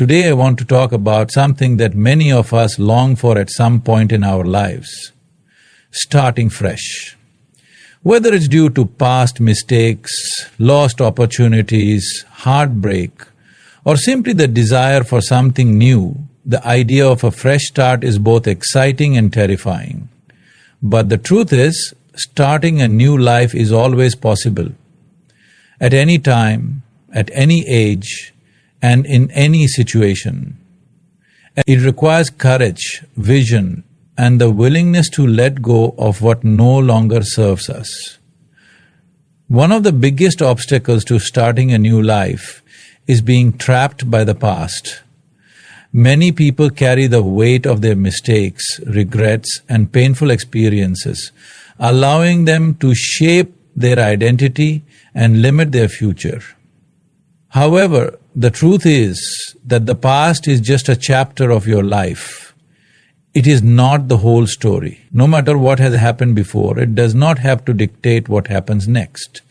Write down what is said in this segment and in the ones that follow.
Today I want to talk about something that many of us long for at some point in our lives: starting fresh. Whether it's due to past mistakes, lost opportunities, heartbreak, or simply the desire for something new, the idea of a fresh start is both exciting and terrifying. But the truth is, starting a new life is always possible. At any time, at any age, and in any situation. It requires courage, vision, and the willingness to let go of what no longer serves us. One of the biggest obstacles to starting a new life is being trapped by the past. Many people carry the weight of their mistakes, regrets, and painful experiences, allowing them to shape their identity and limit their future. However, the truth is that the past is just a chapter of your life. It is not the whole story. No matter what has happened before, it does not have to dictate what happens next.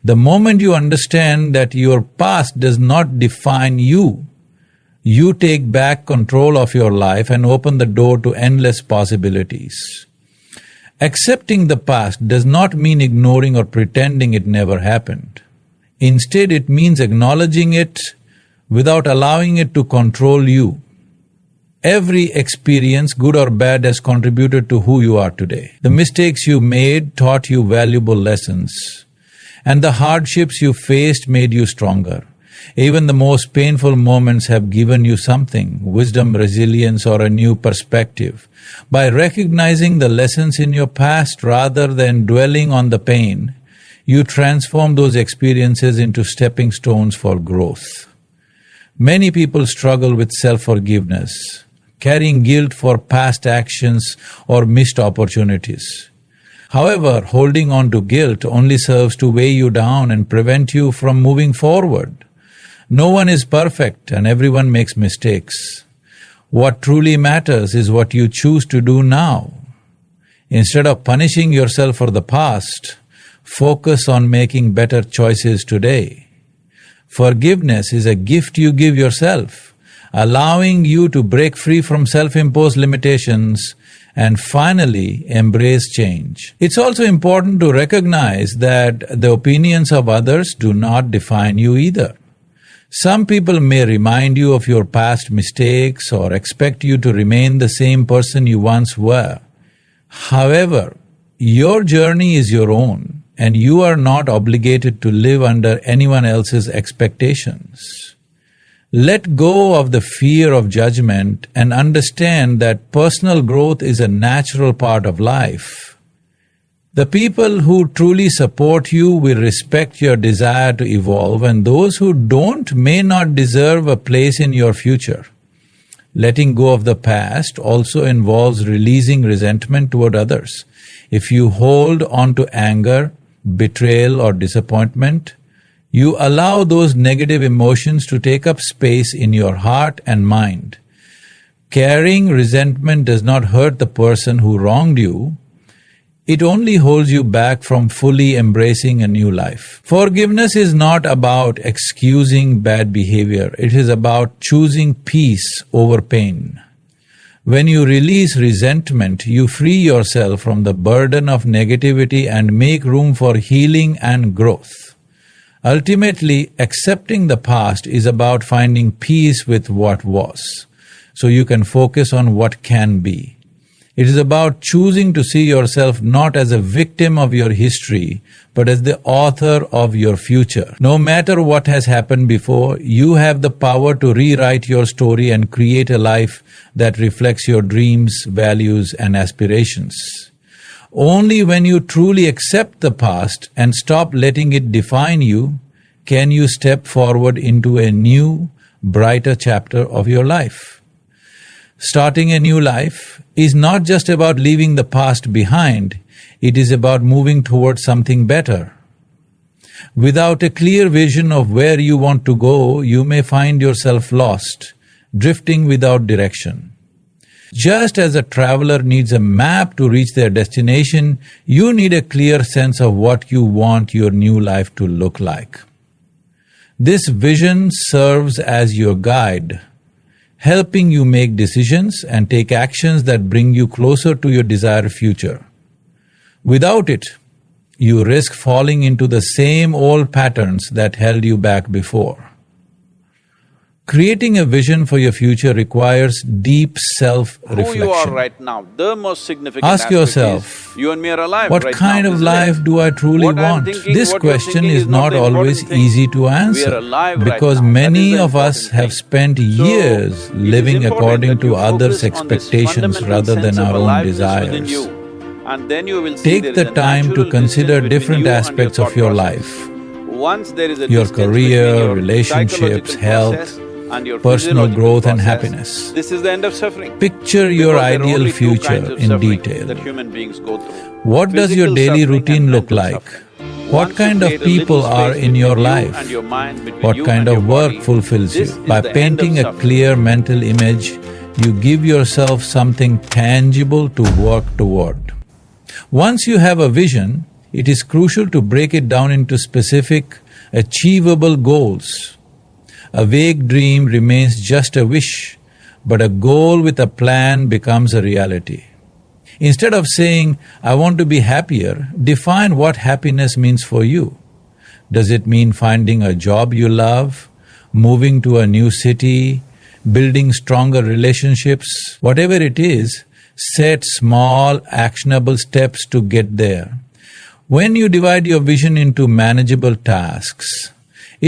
The moment you understand that your past does not define you, you take back control of your life and open the door to endless possibilities. Accepting the past does not mean ignoring or pretending it never happened. Instead, it means acknowledging it without allowing it to control you. Every experience, good or bad, has contributed to who you are today. The mistakes you made taught you valuable lessons, and the hardships you faced made you stronger. Even the most painful moments have given you something: wisdom, resilience, or a new perspective. By recognizing the lessons in your past rather than dwelling on the pain, you transform those experiences into stepping stones for growth. Many people struggle with self-forgiveness, carrying guilt for past actions or missed opportunities. However, holding on to guilt only serves to weigh you down and prevent you from moving forward. No one is perfect and everyone makes mistakes. What truly matters is what you choose to do now. Instead of punishing yourself for the past, focus on making better choices today. Forgiveness is a gift you give yourself, allowing you to break free from self-imposed limitations and finally embrace change. It's also important to recognize that the opinions of others do not define you either. Some people may remind you of your past mistakes or expect you to remain the same person you once were. However, your journey is your own, and you are not obligated to live under anyone else's expectations. Let go of the fear of judgment and understand that personal growth is a natural part of life. The people who truly support you will respect your desire to evolve, and those who don't may not deserve a place in your future. Letting go of the past also involves releasing resentment toward others. If you hold on to anger, betrayal, or disappointment, you allow those negative emotions to take up space in your heart and mind. Carrying resentment does not hurt the person who wronged you. It only holds you back from fully embracing a new life. Forgiveness is not about excusing bad behavior. It is about choosing peace over pain. When you release resentment, you free yourself from the burden of negativity and make room for healing and growth. Ultimately, accepting the past is about finding peace with what was, so you can focus on what can be. It is about choosing to see yourself not as a victim of your history, but as the author of your future. No matter what has happened before, you have the power to rewrite your story and create a life that reflects your dreams, values, and aspirations. Only when you truly accept the past and stop letting it define you, can you step forward into a new, brighter chapter of your life. Starting a new life is not just about leaving the past behind, it is about moving towards something better. Without a clear vision of where you want to go, you may find yourself lost, drifting without direction. Just as a traveler needs a map to reach their destination, you need a clear sense of what you want your new life to look like. This vision serves as your guide, helping you make decisions and take actions that bring you closer to your desired future. Without it, you risk falling into the same old patterns that held you back before. Creating a vision for your future requires deep self-reflection. Who you are right now, the most significant Ask aspect yourself, is you and me are alive what right kind now, of isn't it? life do I truly What I'm want? thinking, This what you're question thinking is not the important always thing. easy to We are answer alive right because now. That many is the of us important have thing. spent So, years it is living important according that to you others' focus on this expectations fundamental rather sense than of our own aliveness within desires. you. And then you will see there Take is the a time to natural consider distance between different you and aspects your of thought your process. life: Once there is a your distance between career, your relationships, psychological health, process and your personal physiological growth and process, happiness. this is the end of suffering. Picture your Because there are ideal only two kinds future of in suffering detail. that human beings go through. What does your Physical daily suffering routine and look mental like? suffering. What Once you kind of create a little people are space in your between you life? and your mind, between What you kind and of your work body, fulfills this you? is By the end of painting a suffering. clear mental image, you give yourself something tangible to work toward. Once you have a vision, it is crucial to break it down into specific, achievable goals. A vague dream remains just a wish, but a goal with a plan becomes a reality. Instead of saying, "I want to be happier," define what happiness means for you. Does it mean finding a job you love, moving to a new city, building stronger relationships? Whatever it is, set small, actionable steps to get there. When you divide your vision into manageable tasks,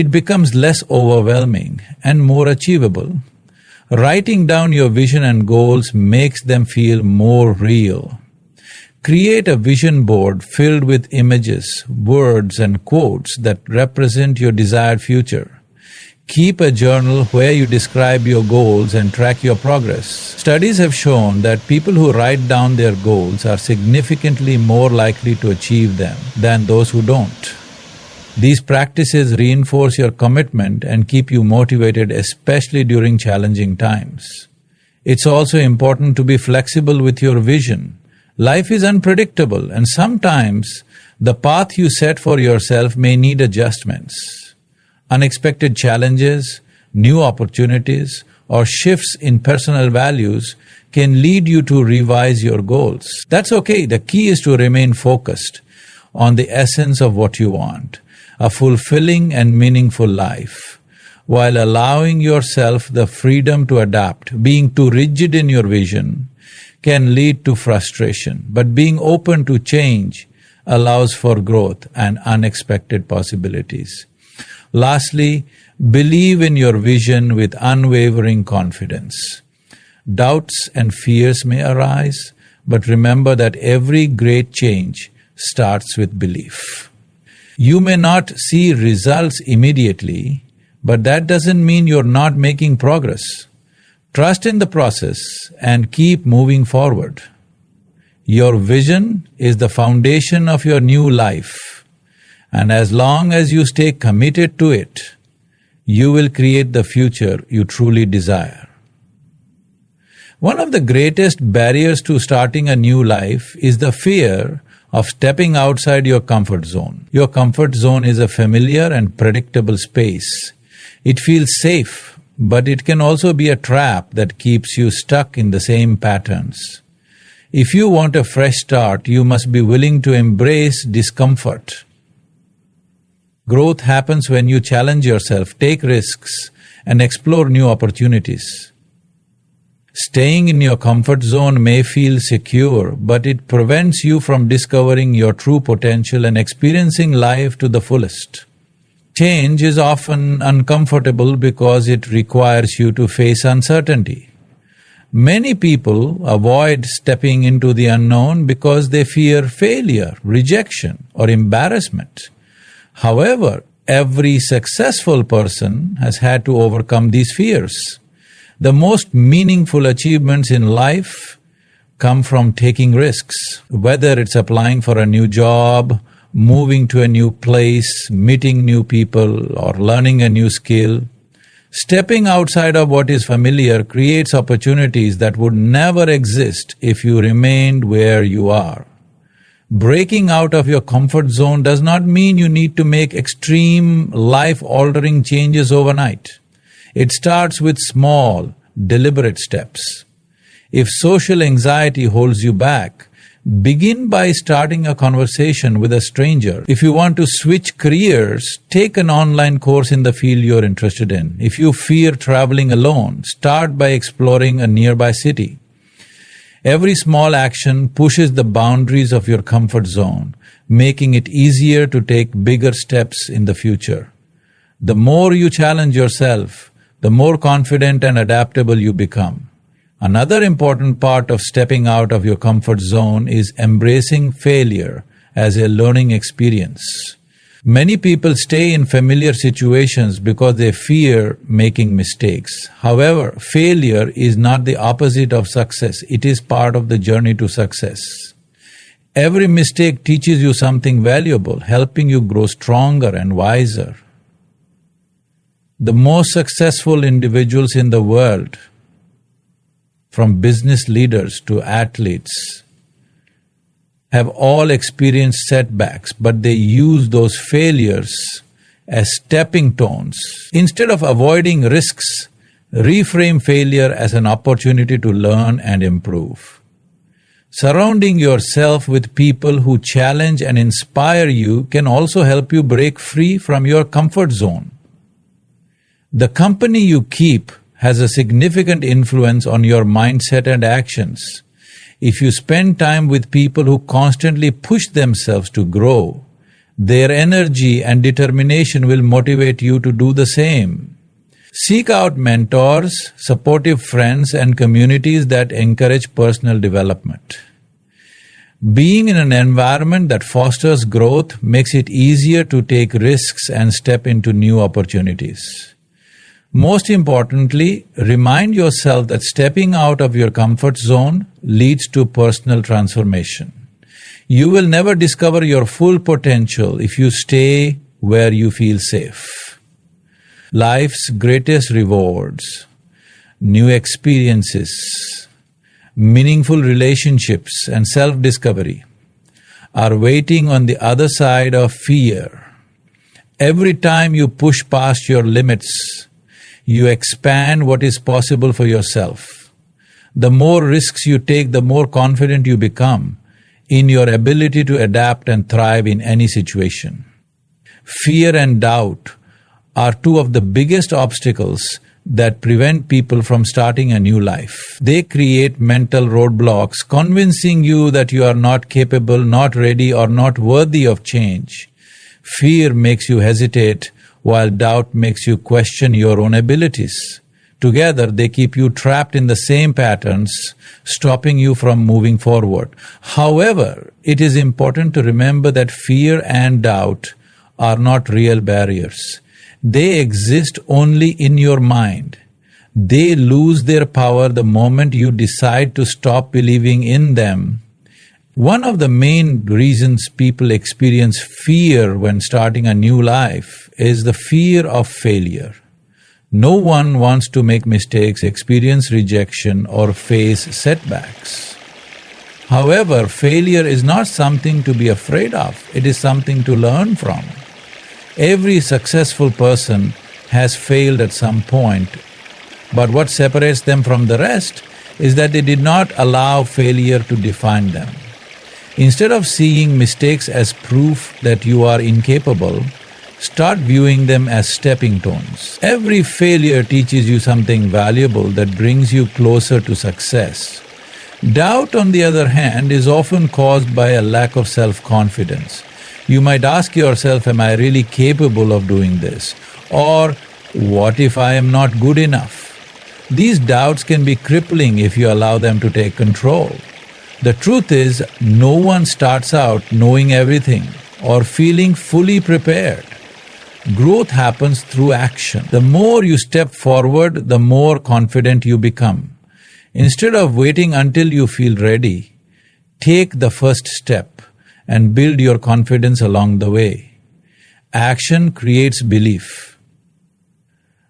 it becomes less overwhelming and more achievable. Writing down your vision and goals makes them feel more real. Create a vision board filled with images, words, and quotes that represent your desired future. Keep a journal where you describe your goals and track your progress. Studies have shown that people who write down their goals are significantly more likely to achieve them than those who don't. These practices reinforce your commitment and keep you motivated, especially during challenging times. It's also important to be flexible with your vision. Life is unpredictable, and sometimes the path you set for yourself may need adjustments. Unexpected challenges, new opportunities, or shifts in personal values can lead you to revise your goals. That's okay. The key is to remain focused on the essence of what you want: a fulfilling and meaningful life, while allowing yourself the freedom to adapt. Being too rigid in your vision can lead to frustration, but being open to change allows for growth and unexpected possibilities. Lastly, believe in your vision with unwavering confidence. Doubts and fears may arise, but remember that every great change starts with belief. You may not see results immediately, but that doesn't mean you're not making progress. Trust in the process and keep moving forward. Your vision is the foundation of your new life, and as long as you stay committed to it, you will create the future you truly desire. One of the greatest barriers to starting a new life is the fear of stepping outside your comfort zone. Your comfort zone is a familiar and predictable space. It feels safe, but it can also be a trap that keeps you stuck in the same patterns. If you want a fresh start, you must be willing to embrace discomfort. Growth happens when you challenge yourself, take risks, and explore new opportunities. Staying in your comfort zone may feel secure, but it prevents you from discovering your true potential and experiencing life to the fullest. Change is often uncomfortable because it requires you to face uncertainty. Many people avoid stepping into the unknown because they fear failure, rejection, or embarrassment. However, every successful person has had to overcome these fears. The most meaningful achievements in life come from taking risks, whether it's applying for a new job, moving to a new place, meeting new people, or learning a new skill. Stepping outside of what is familiar creates opportunities that would never exist if you remained where you are. Breaking out of your comfort zone does not mean you need to make extreme, life-altering changes overnight. It starts with small, deliberate steps. If social anxiety holds you back, begin by starting a conversation with a stranger. If you want to switch careers, take an online course in the field you're interested in. If you fear traveling alone, start by exploring a nearby city. Every small action pushes the boundaries of your comfort zone, making it easier to take bigger steps in the future. The more you challenge yourself, the more confident and adaptable you become. Another important part of stepping out of your comfort zone is embracing failure as a learning experience. Many people stay in familiar situations because they fear making mistakes. However, failure is not the opposite of success. It is part of the journey to success. Every mistake teaches you something valuable, helping you grow stronger and wiser. The most successful individuals in the world, from business leaders to athletes, have all experienced setbacks, but they use those failures as stepping stones. Instead of avoiding risks, reframe failure as an opportunity to learn and improve. Surrounding yourself with people who challenge and inspire you can also help you break free from your comfort zone. The company you keep has a significant influence on your mindset and actions. If you spend time with people who constantly push themselves to grow, their energy and determination will motivate you to do the same. Seek out mentors, supportive friends, and communities that encourage personal development. Being in an environment that fosters growth makes it easier to take risks and step into new opportunities. Most importantly, remind yourself that stepping out of your comfort zone leads to personal transformation. You will never discover your full potential if you stay where you feel safe. Life's greatest rewards, new experiences, meaningful relationships, and self-discovery are waiting on the other side of fear. Every time you push past your limits, you expand what is possible for yourself. The more risks you take, the more confident you become in your ability to adapt and thrive in any situation. Fear and doubt are two of the biggest obstacles that prevent people from starting a new life. They create mental roadblocks, convincing you that you are not capable, not ready, or not worthy of change. Fear makes you hesitate, while doubt makes you question your own abilities. Together, they keep you trapped in the same patterns, stopping you from moving forward. However, it is important to remember that fear and doubt are not real barriers. They exist only in your mind. They lose their power the moment you decide to stop believing in them. One of the main reasons people experience fear when starting a new life is the fear of failure. No one wants to make mistakes, experience rejection, or face setbacks. However, failure is not something to be afraid of. It is something to learn from. Every successful person has failed at some point, but what separates them from the rest is that they did not allow failure to define them. Instead of seeing mistakes as proof that you are incapable, start viewing them as stepping stones. Every failure teaches you something valuable that brings you closer to success. Doubt, on the other hand, is often caused by a lack of self-confidence. You might ask yourself, am I really capable of doing this? Or, what if I am not good enough? These doubts can be crippling if you allow them to take control. The truth is, no one starts out knowing everything or feeling fully prepared. Growth happens through action. The more you step forward, the more confident you become. Instead of waiting until you feel ready, take the first step and build your confidence along the way. Action creates belief.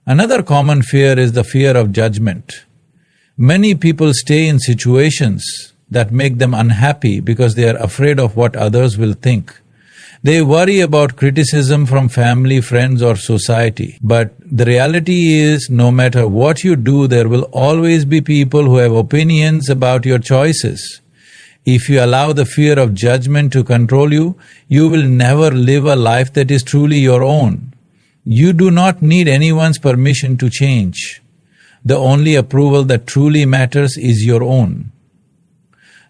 Another common fear is the fear of judgment. Many people stay in situations that make them unhappy because they are afraid of what others will think. They worry about criticism from family, friends, or society. But the reality is, no matter what you do, there will always be people who have opinions about your choices. If you allow the fear of judgment to control you, you will never live a life that is truly your own. You do not need anyone's permission to change. The only approval that truly matters is your own.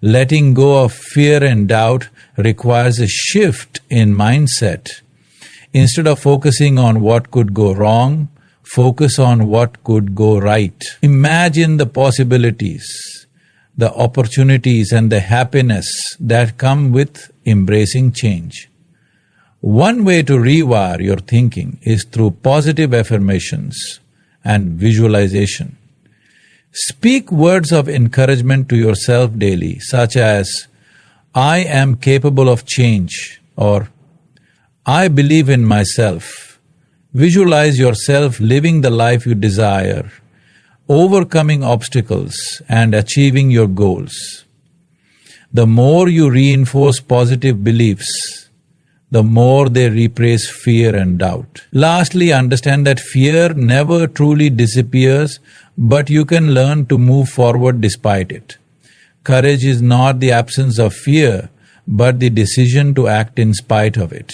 Letting go of fear and doubt requires a shift in mindset. Instead of focusing on what could go wrong, focus on what could go right. Imagine the possibilities, the opportunities, and the happiness that come with embracing change. One way to rewire your thinking is through positive affirmations and visualization. Speak words of encouragement to yourself daily, such as, "I am capable of change," or "I believe in myself." Visualize yourself living the life you desire, overcoming obstacles and achieving your goals. The more you reinforce positive beliefs, the more they replace fear and doubt. Lastly, understand that fear never truly disappears, but you can learn to move forward despite it. Courage is not the absence of fear, but the decision to act in spite of it.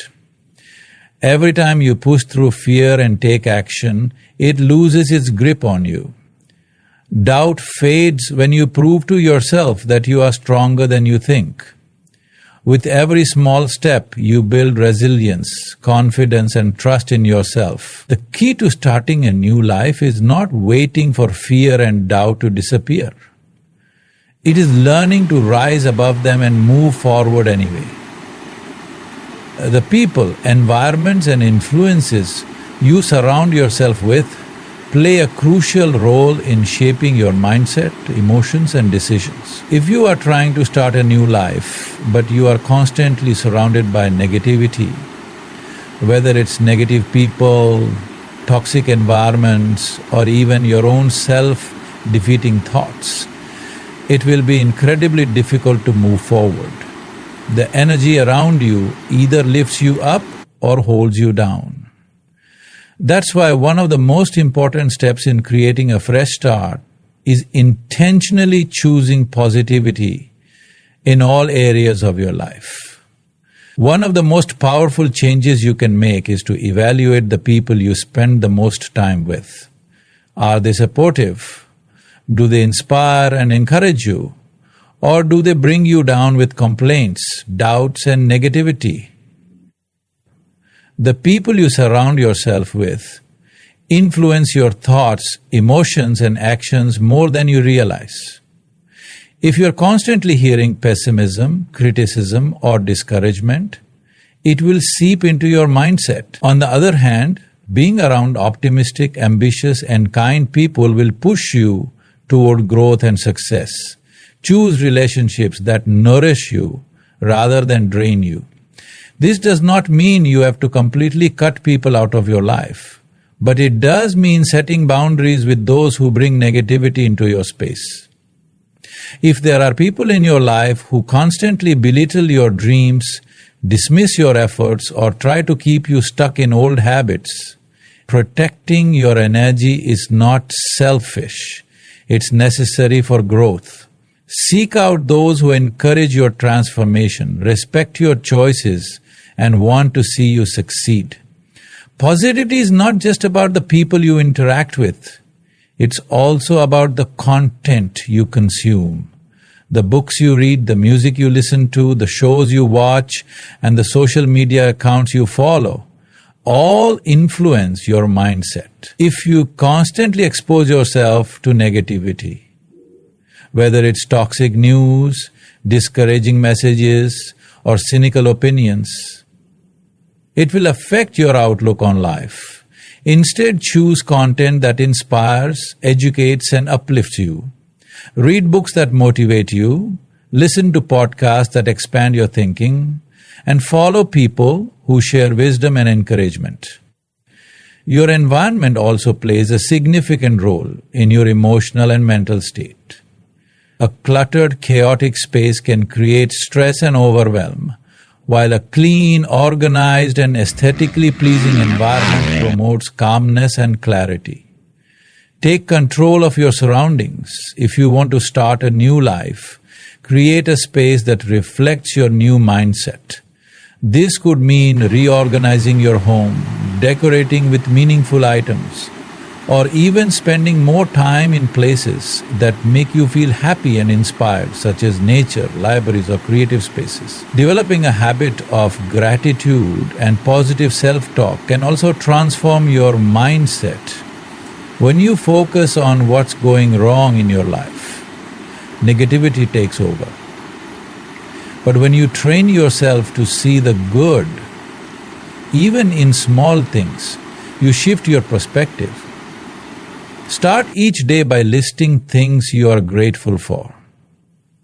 Every time you push through fear and take action, it loses its grip on you. Doubt fades when you prove to yourself that you are stronger than you think. With every small step, you build resilience, confidence, and trust in yourself. The key to starting a new life is not waiting for fear and doubt to disappear. It is learning to rise above them and move forward anyway. The people, environments, and influences you surround yourself with play a crucial role in shaping your mindset, emotions, and decisions. If you are trying to start a new life, but you are constantly surrounded by negativity, whether it's negative people, toxic environments, or even your own self-defeating thoughts, it will be incredibly difficult to move forward. The energy around you either lifts you up or holds you down. That's why one of the most important steps in creating a fresh start is intentionally choosing positivity in all areas of your life. One of the most powerful changes you can make is to evaluate the people you spend the most time with. Are they supportive? Do they inspire and encourage you? Or do they bring you down with complaints, doubts, and negativity? The people you surround yourself with influence your thoughts, emotions, and actions more than you realize. If you're constantly hearing pessimism, criticism, or discouragement, it will seep into your mindset. On the other hand, being around optimistic, ambitious, and kind people will push you toward growth and success. Choose relationships that nourish you rather than drain you. This does not mean you have to completely cut people out of your life, but it does mean setting boundaries with those who bring negativity into your space. If there are people in your life who constantly belittle your dreams, dismiss your efforts, or try to keep you stuck in old habits, protecting your energy is not selfish, it's necessary for growth. Seek out those who encourage your transformation, respect your choices, and want to see you succeed. Positivity is not just about the people you interact with. It's also about the content you consume. The books you read, the music you listen to, the shows you watch, and the social media accounts you follow all influence your mindset. If you constantly expose yourself to negativity, whether it's toxic news, discouraging messages, or cynical opinions, it will affect your outlook on life. Instead, choose content that inspires, educates, and uplifts you. Read books that motivate you, listen to podcasts that expand your thinking, and follow people who share wisdom and encouragement. Your environment also plays a significant role in your emotional and mental state. A cluttered, chaotic space can create stress and overwhelm, while a clean, organized and aesthetically pleasing environment promotes calmness and clarity. Take control of your surroundings. If you want to start a new life, create a space that reflects your new mindset. This could mean reorganizing your home, decorating with meaningful items, or even spending more time in places that make you feel happy and inspired, such as nature, libraries, or creative spaces. Developing a habit of gratitude and positive self-talk can also transform your mindset. When you focus on what's going wrong in your life, negativity takes over. But when you train yourself to see the good, even in small things, you shift your perspective. Start each day by listing things you are grateful for.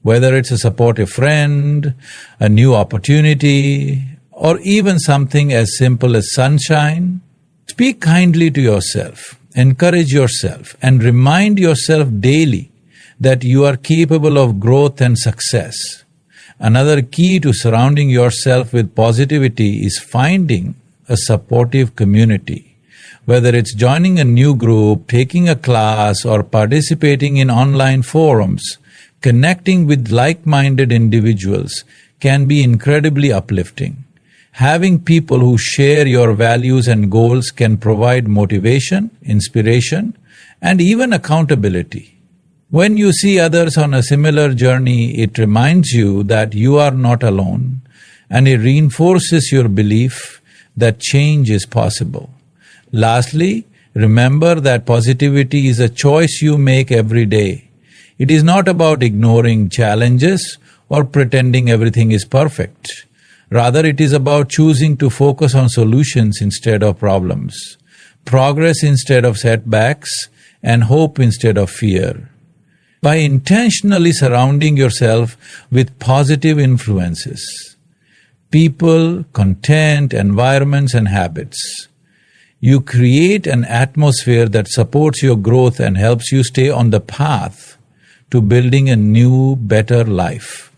Whether it's a supportive friend, a new opportunity, or even something as simple as sunshine, speak kindly to yourself, encourage yourself, and remind yourself daily that you are capable of growth and success. Another key to surrounding yourself with positivity is finding a supportive community. Whether it's joining a new group, taking a class, or participating in online forums, connecting with like-minded individuals can be incredibly uplifting. Having people who share your values and goals can provide motivation, inspiration, and even accountability. When you see others on a similar journey, it reminds you that you are not alone, and it reinforces your belief that change is possible. Lastly, remember that positivity is a choice you make every day. It is not about ignoring challenges or pretending everything is perfect. Rather, it is about choosing to focus on solutions instead of problems, progress instead of setbacks, and hope instead of fear. By intentionally surrounding yourself with positive influences, people, content, environments, and habits, you create an atmosphere that supports your growth and helps you stay on the path to building a new, better life.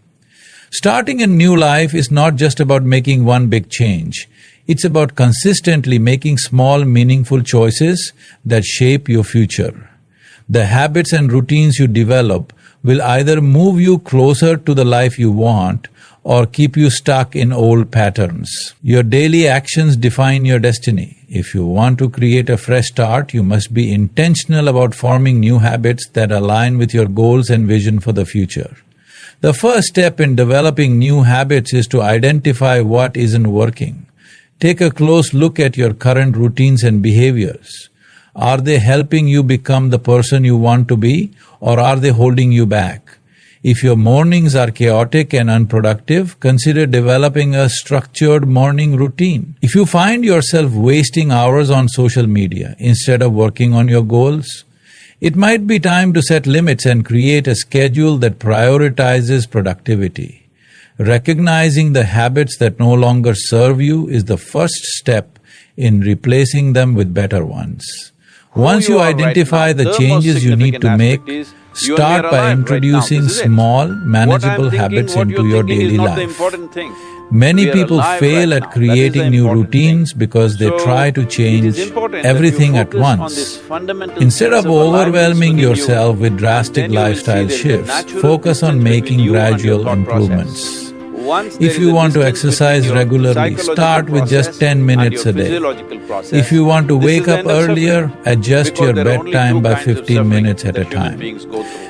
Starting a new life is not just about making one big change. It's about consistently making small, meaningful choices that shape your future. The habits and routines you develop will either move you closer to the life you want or keep you stuck in old patterns. Your daily actions define your destiny. If you want to create a fresh start, you must be intentional about forming new habits that align with your goals and vision for the future. The first step in developing new habits is to identify what isn't working. Take a close look at your current routines and behaviors. Are they helping you become the person you want to be, or are they holding you back? If your mornings are chaotic and unproductive, consider developing a structured morning routine. If you find yourself wasting hours on social media instead of working on your goals, it might be time to set limits and create a schedule that prioritizes productivity. Recognizing the habits that no longer serve you is the first step in replacing them with better ones. Once you identify the changes you need to make, start by introducing small, manageable habits into your daily life. Many people fail at creating new routines because they try to change everything at once. Instead of overwhelming yourself with drastic lifestyle shifts, focus on making gradual improvements. If you want to exercise regularly, start with just 10 minutes a day. If you want to wake up earlier, adjust your bedtime by 15 minutes at a time.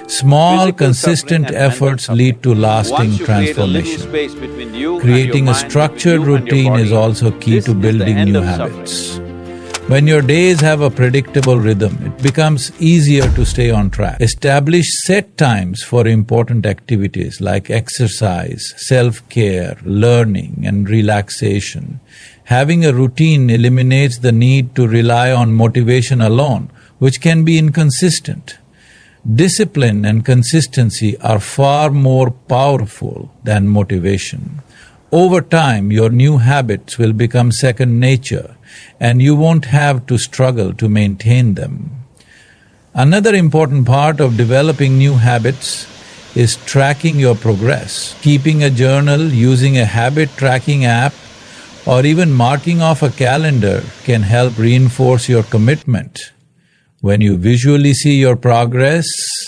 Small, consistent efforts lead to lasting transformation. Creating a structured routine is also key to building new habits. When your days have a predictable rhythm, it becomes easier to stay on track. Establish set times for important activities like exercise, self-care, learning, and relaxation. Having a routine eliminates the need to rely on motivation alone, which can be inconsistent. Discipline and consistency are far more powerful than motivation. Over time, your new habits will become second nature, and you won't have to struggle to maintain them. Another important part of developing new habits is tracking your progress. Keeping a journal, using a habit tracking app, or even marking off a calendar can help reinforce your commitment. When you visually see your progress,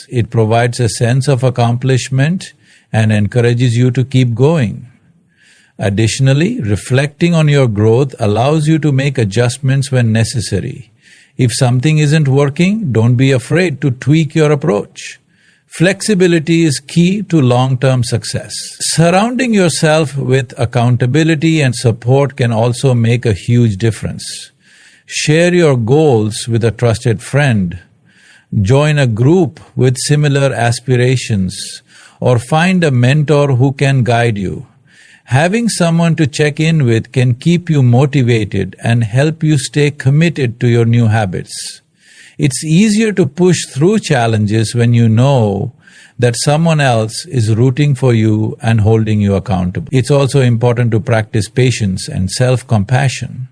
it provides a sense of accomplishment and encourages you to keep going. Additionally, reflecting on your growth allows you to make adjustments when necessary. If something isn't working, don't be afraid to tweak your approach. Flexibility is key to long-term success. Surrounding yourself with accountability and support can also make a huge difference. Share your goals with a trusted friend. Join a group with similar aspirations, or find a mentor who can guide you. Having someone to check in with can keep you motivated and help you stay committed to your new habits. It's easier to push through challenges when you know that someone else is rooting for you and holding you accountable. It's also important to practice patience and self-compassion.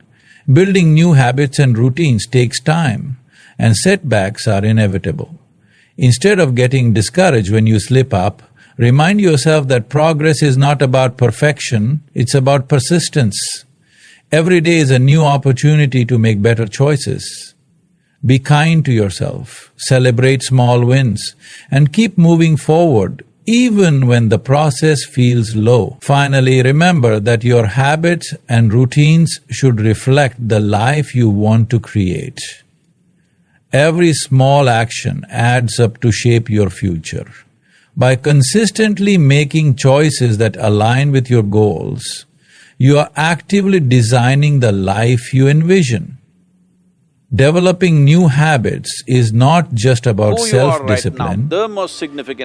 Building new habits and routines takes time, and setbacks are inevitable. Instead of getting discouraged when you slip up, remind yourself that progress is not about perfection, it's about persistence. Every day is a new opportunity to make better choices. Be kind to yourself, celebrate small wins, and keep moving forward even when the process feels low. Finally, remember that your habits and routines should reflect the life you want to create. Every small action adds up to shape your future. By consistently making choices that align with your goals, you are actively designing the life you envision. Developing new habits is not just about self-discipline,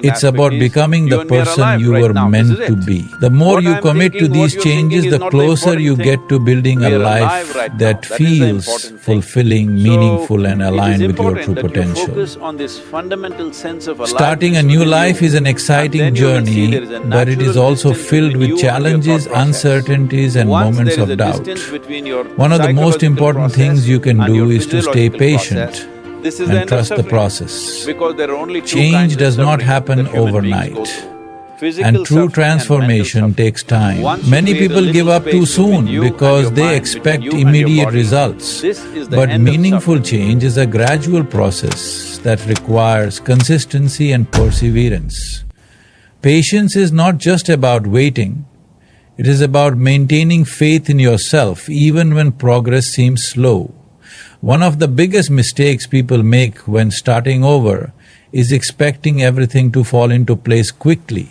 it's about becoming the person you were meant to be. The more you commit to these changes, the closer you get to building a life that feels fulfilling, meaningful and aligned with your true potential. Starting a new life is an exciting journey, but it is also filled with challenges, uncertainties and moments of doubt. One of the most important things you can do is to stay patient and trust the process. Change does not happen overnight, and true transformation takes time. Many people give up too soon because they expect immediate results. But meaningful change is a gradual process that requires consistency and perseverance. Patience is not just about waiting, it is about maintaining faith in yourself even when progress seems slow. One of the biggest mistakes people make when starting over is expecting everything to fall into place quickly.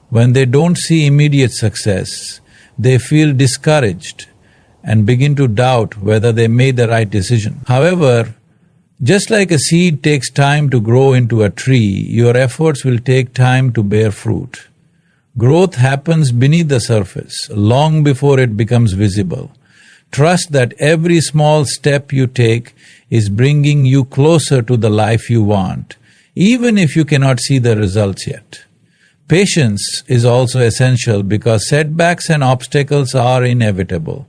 When they don't see immediate success, they feel discouraged and begin to doubt whether they made the right decision. However, just like a seed takes time to grow into a tree, your efforts will take time to bear fruit. Growth happens beneath the surface, long before it becomes visible. Trust that every small step you take is bringing you closer to the life you want, even if you cannot see the results yet. Patience is also essential because setbacks and obstacles are inevitable.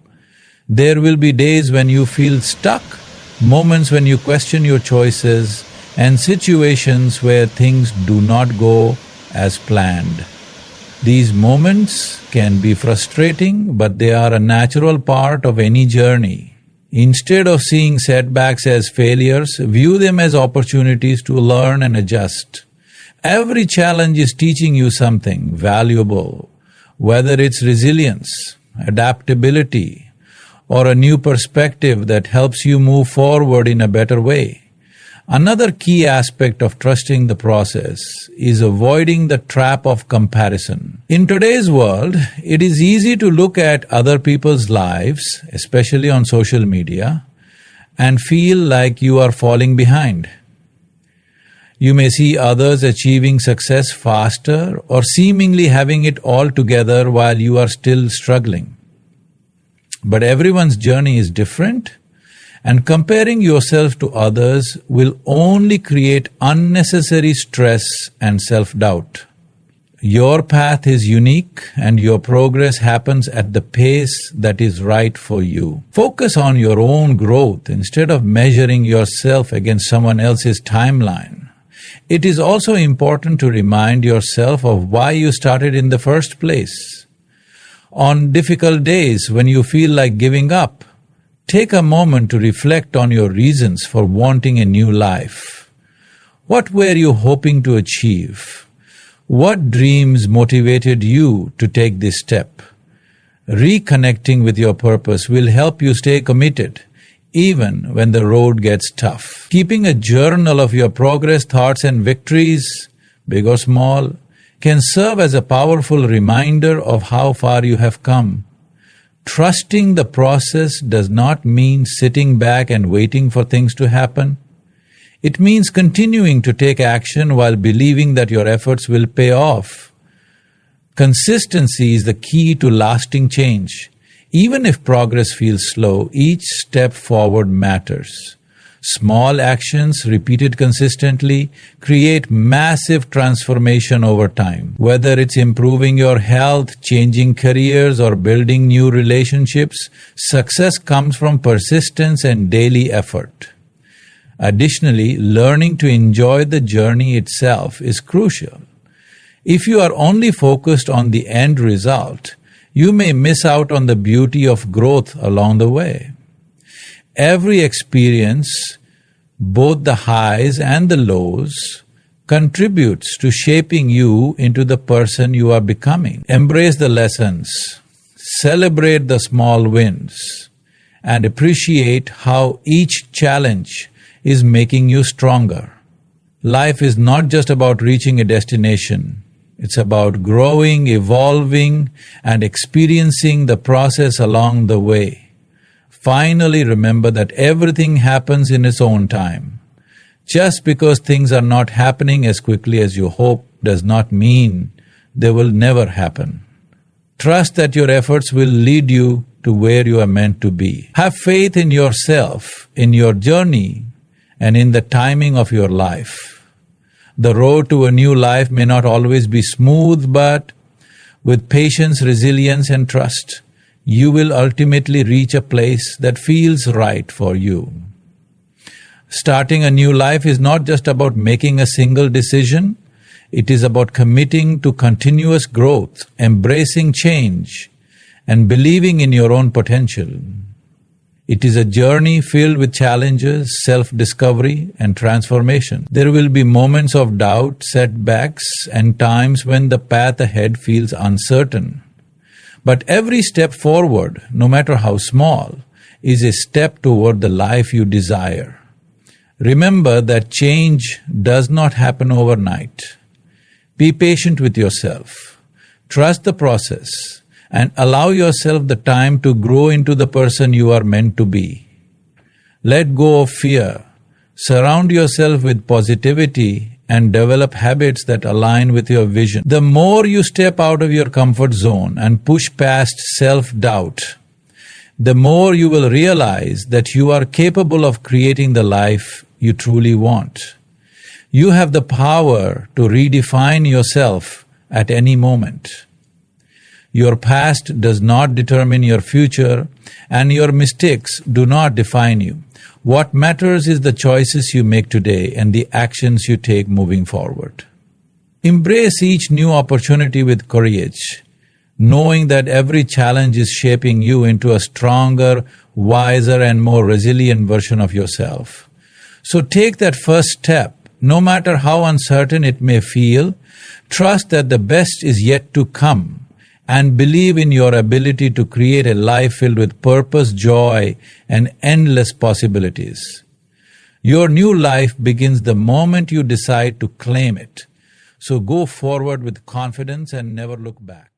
There will be days when you feel stuck, moments when you question your choices, and situations where things do not go as planned. These moments can be frustrating, but they are a natural part of any journey. Instead of seeing setbacks as failures, view them as opportunities to learn and adjust. Every challenge is teaching you something valuable, whether it's resilience, adaptability, or a new perspective that helps you move forward in a better way. Another key aspect of trusting the process is avoiding the trap of comparison. In today's world, it is easy to look at other people's lives, especially on social media, and feel like you are falling behind. You may see others achieving success faster or seemingly having it all together while you are still struggling. But everyone's journey is different, and comparing yourself to others will only create unnecessary stress and self-doubt. Your path is unique and your progress happens at the pace that is right for you. Focus on your own growth instead of measuring yourself against someone else's timeline. It is also important to remind yourself of why you started in the first place. On difficult days when you feel like giving up, take a moment to reflect on your reasons for wanting a new life. What were you hoping to achieve? What dreams motivated you to take this step? Reconnecting with your purpose will help you stay committed, even when the road gets tough. Keeping a journal of your progress, thoughts and victories, big or small, can serve as a powerful reminder of how far you have come. Trusting the process does not mean sitting back and waiting for things to happen. It means continuing to take action while believing that your efforts will pay off. Consistency is the key to lasting change. Even if progress feels slow, each step forward matters. Small actions repeated consistently create massive transformation over time. Whether it's improving your health, changing careers, or building new relationships, success comes from persistence and daily effort. Additionally, learning to enjoy the journey itself is crucial. If you are only focused on the end result, you may miss out on the beauty of growth along the way. Every experience, both the highs and the lows, contributes to shaping you into the person you are becoming. Embrace the lessons, celebrate the small wins, and appreciate how each challenge is making you stronger. Life is not just about reaching a destination. It's about growing, evolving, and experiencing the process along the way. Finally, remember that everything happens in its own time. Just because things are not happening as quickly as you hope does not mean they will never happen. Trust that your efforts will lead you to where you are meant to be. Have faith in yourself, in your journey, and in the timing of your life. The road to a new life may not always be smooth, but with patience, resilience, and trust, you will ultimately reach a place that feels right for you. Starting a new life is not just about making a single decision. It is about committing to continuous growth, embracing change, and believing in your own potential. It is a journey filled with challenges, self-discovery, and transformation. There will be moments of doubt, setbacks, and times when the path ahead feels uncertain. But every step forward, no matter how small, is a step toward the life you desire. Remember that change does not happen overnight. Be patient with yourself. Trust the process and allow yourself the time to grow into the person you are meant to be. Let go of fear. Surround yourself with positivity and develop habits that align with your vision. The more you step out of your comfort zone and push past self-doubt, the more you will realize that you are capable of creating the life you truly want. You have the power to redefine yourself at any moment. Your past does not determine your future, and your mistakes do not define you. What matters is the choices you make today and the actions you take moving forward. Embrace each new opportunity with courage, knowing that every challenge is shaping you into a stronger, wiser, and more resilient version of yourself. So take that first step. No matter how uncertain it may feel, trust that the best is yet to come, and believe in your ability to create a life filled with purpose, joy, and endless possibilities. Your new life begins the moment you decide to claim it. So go forward with confidence and never look back.